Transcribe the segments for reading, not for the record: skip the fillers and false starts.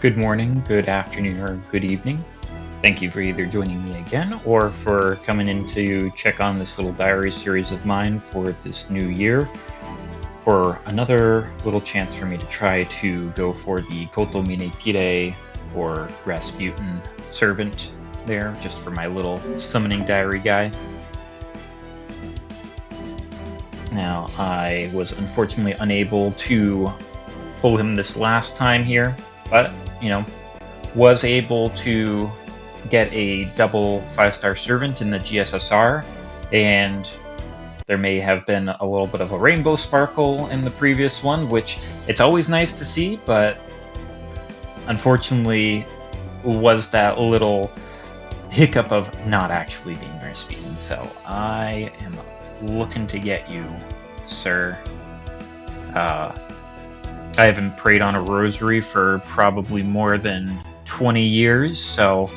Good morning, good afternoon, or good evening. Thank you for either joining me again or for coming in to check on this little diary series of mine for this new year for another little chance for me to try to go for the Koto Minekire or Rasputin servant there, just for my little summoning diary guy. Now, I was unfortunately unable to pull him this last time here, but was able to get a double 5-star servant in the GSSR, and there may have been a little bit of a rainbow sparkle in the previous one, which it's always nice to see, but unfortunately was that little hiccup of not actually being Rasputin. So I am looking to get you, sir. I haven't prayed on a rosary for probably more than 20 years, so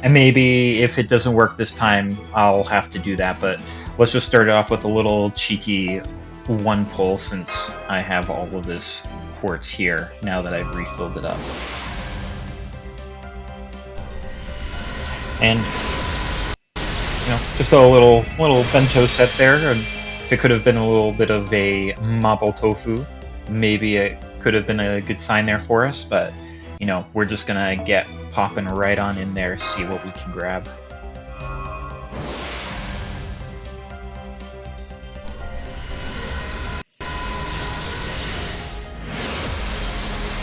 and maybe if it doesn't work this time, I'll have to do that, but let's just start it off with a little cheeky one pull since I have all of this quartz here now that I've refilled it up. And just a little bento set there. And if it could have been a little bit of a mapo tofu, maybe it could have been a good sign there for us, but we're just gonna get popping right on in there, see what we can grab.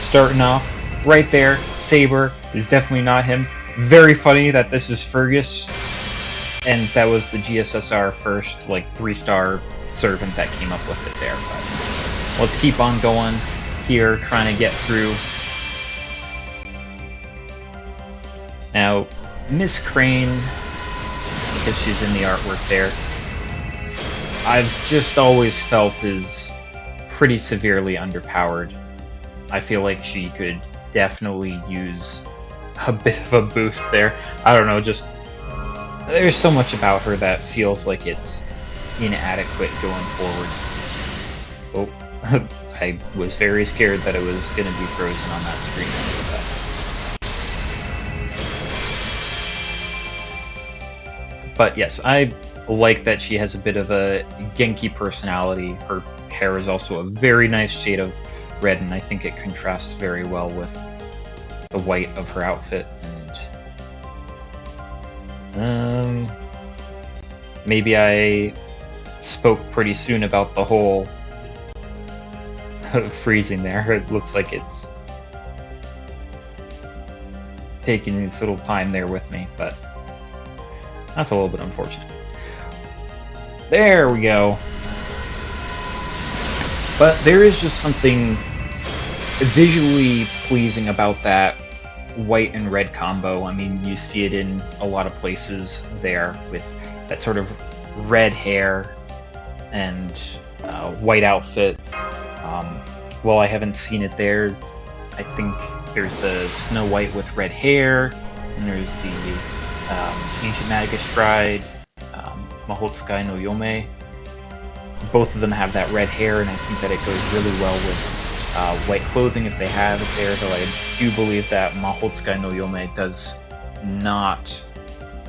Starting off right there, Saber is definitely not him. Very funny that this is Fergus, and that was the GSSR first 3-star servant that came up with it there. But let's keep on going here, trying to get through. Now, Miss Crane, because she's in the artwork there, I've just always felt is pretty severely underpowered. I feel like she could definitely use a bit of a boost there. I don't know, just there's so much about her that feels like it's inadequate going forward. Oh, I was very scared that it was going to be frozen on that screen. But yes, I like that she has a bit of a Genki personality. Her hair is also a very nice shade of red, and I think it contrasts very well with the white of her outfit. And maybe I spoke pretty soon about the whole freezing there. It looks like it's taking its little time there with me, but that's a little bit unfortunate. There we go. But there is just something visually pleasing about that white and red combo. I mean, you see it in a lot of places there with that sort of red hair and white outfit. Well, I haven't seen it there. I think there's the Snow White with red hair, and there's the Ancient Magus Bride, Mahotsukai no Yome. Both of them have that red hair, and I think that it goes really well with white clothing if they have it there, though I do believe that Mahotsukai no Yome does not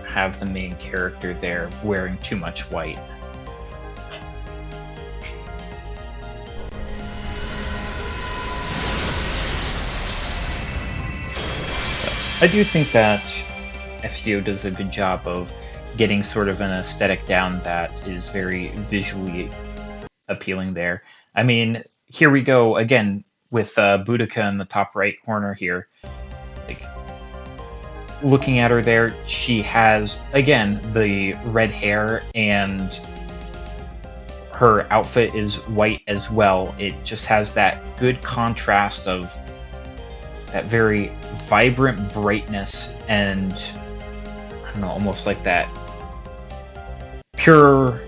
have the main character there wearing too much white. I do think that FGO does a good job of getting sort of an aesthetic down that is very visually appealing there. I mean, here we go again with Boudica in the top right corner here. Looking at her there, she has, again, the red hair, and her outfit is white as well. It just has that good contrast of that very vibrant brightness and, I don't know, almost like that pure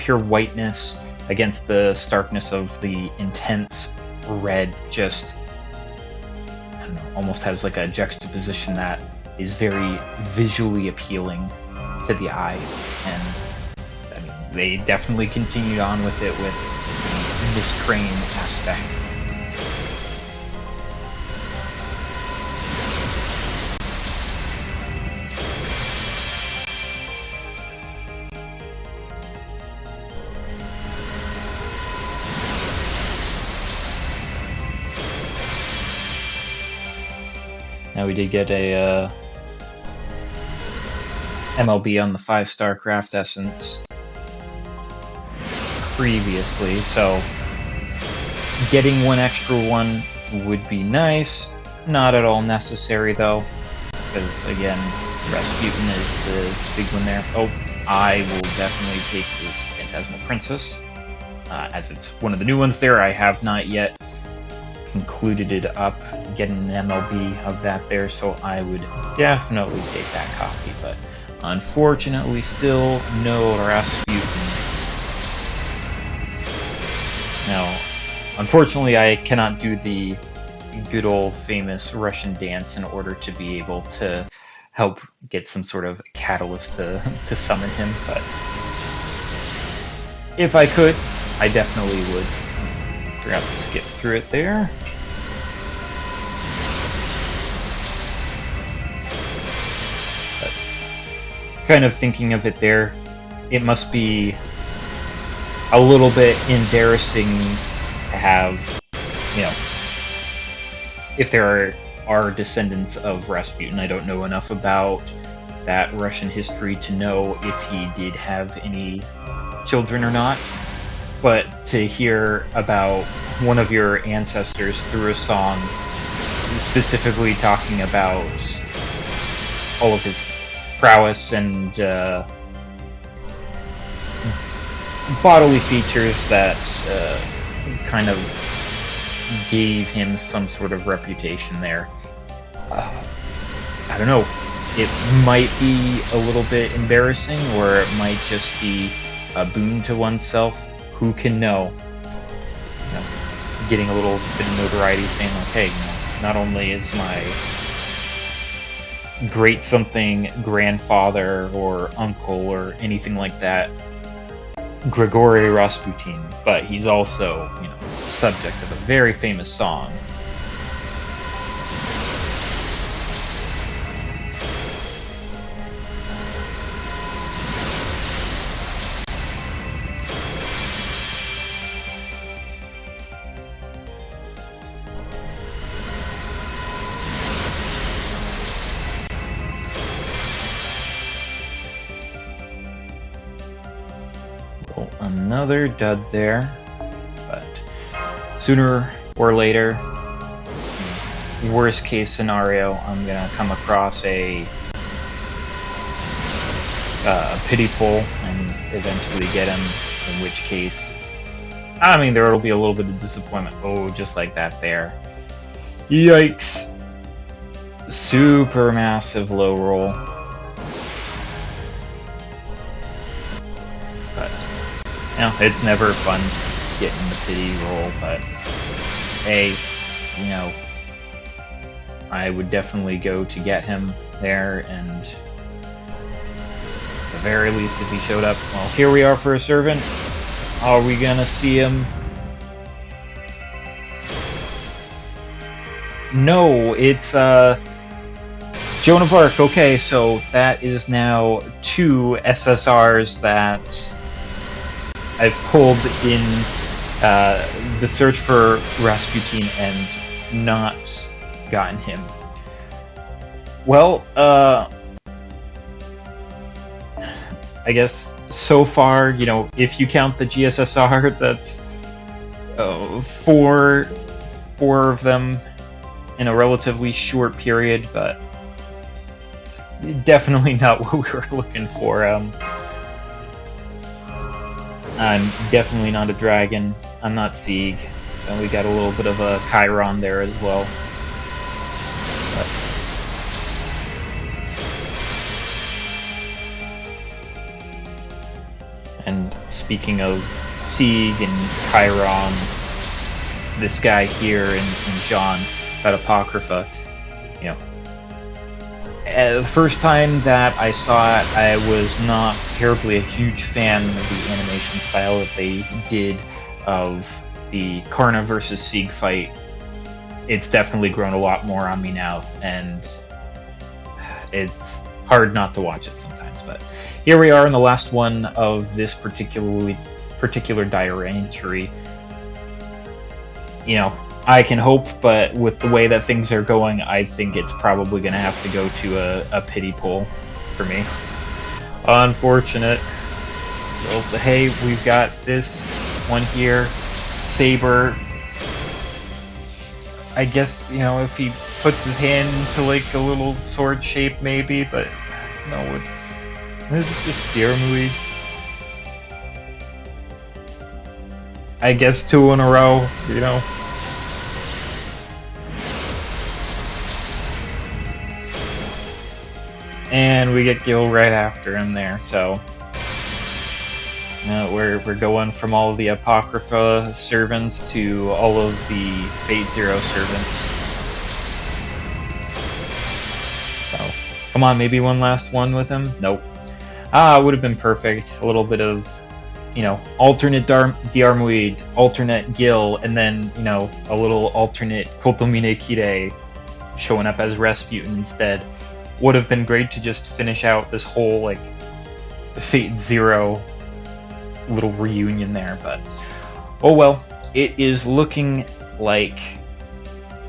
whiteness against the starkness of the intense red. Just, I don't know, almost has like a juxtaposition that is very visually appealing to the eye. And I mean, they definitely continued on with it with the Miss Crane aspect. Now we did get a MLB on the 5-star craft essence previously, so getting one extra one would be nice. Not at all necessary though, because again, Rasputin is the big one there. Oh, I will definitely take this Phantasmal Princess, as it's one of the new ones there. I have not yet concluded it up, getting an MLB of that there, so I would definitely take that copy, but unfortunately still no Rasputin. Now, unfortunately I cannot do the good old famous Russian dance in order to be able to help get some sort of catalyst to summon him, but if I could, I definitely would. Forgot to skip through it there. But kind of thinking of it there, it must be a little bit embarrassing to have, you know, if there are descendants of Rasputin. I don't know enough about that Russian history to know if he did have any children or not, but to hear about one of your ancestors through a song specifically talking about all of his prowess and bodily features that kind of gave him some sort of reputation there. I don't know, it might be a little bit embarrassing, or it might just be a boon to oneself. Who can know? You know, getting a little bit of notoriety, saying like, hey, you know, not only is my great something grandfather or uncle or anything like that Grigory Rasputin, but he's also, you know, subject of a very famous song. Well, another dud there, but sooner or later, worst case scenario, I'm gonna come across a pity pull and eventually get him, in which case, I mean, there will be a little bit of disappointment. Oh, just like that there. Yikes. Super massive low roll. But, you know, it's never fun getting the pity roll, but hey, you know, I would definitely go to get him there, and at the very least, if he showed up, well, here we are for a servant. Are we gonna see him? No, it's Joan of Arc. Okay, so that is now 2 SSRs that I've pulled in the search for Rasputin and not gotten him. Well, I guess so far, you know, if you count the GSSR, that's four of them in a relatively short period, but definitely not what we were looking for. I'm definitely not a dragon. I'm not Sieg. And we got a little bit of a Chiron there as well. And speaking of Sieg and Chiron, this guy here in Jean, that Apocrypha, you know, the first time that I saw it, I was not terribly a huge fan of the animation style that they did of the Karna versus Sieg fight. It's definitely grown a lot more on me now, and it's hard not to watch it sometimes. But here we are in the last one of this particular diary entry. You know, I can hope, but with the way that things are going, I think it's probably going to have to go to a pity pool for me. Unfortunate. Well, hey, we've got this one here. Saber. I guess, you know, if he puts his hand into like a little sword shape, maybe, but no, it's just Diarmuid. I guess 2 in a row, you know. And we get Gil right after him there, so we're going from all of the Apocrypha servants to all of the Fate Zero servants. So, come on, maybe one last one with him? Nope. It would have been perfect. A little bit of, you know, alternate Diarmuid, alternate Gil, and then, you know, a little alternate Kotomine Kirei showing up as Rasputin instead. Would have been great to just finish out this whole, like, Fate Zero little reunion there, but oh well. It is looking like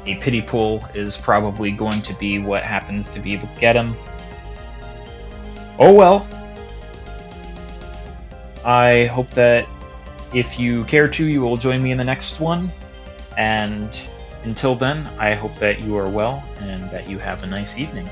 a pity pool is probably going to be what happens to be able to get him. Oh well. I hope that if you care to, you will join me in the next one, and until then, I hope that you are well and that you have a nice evening.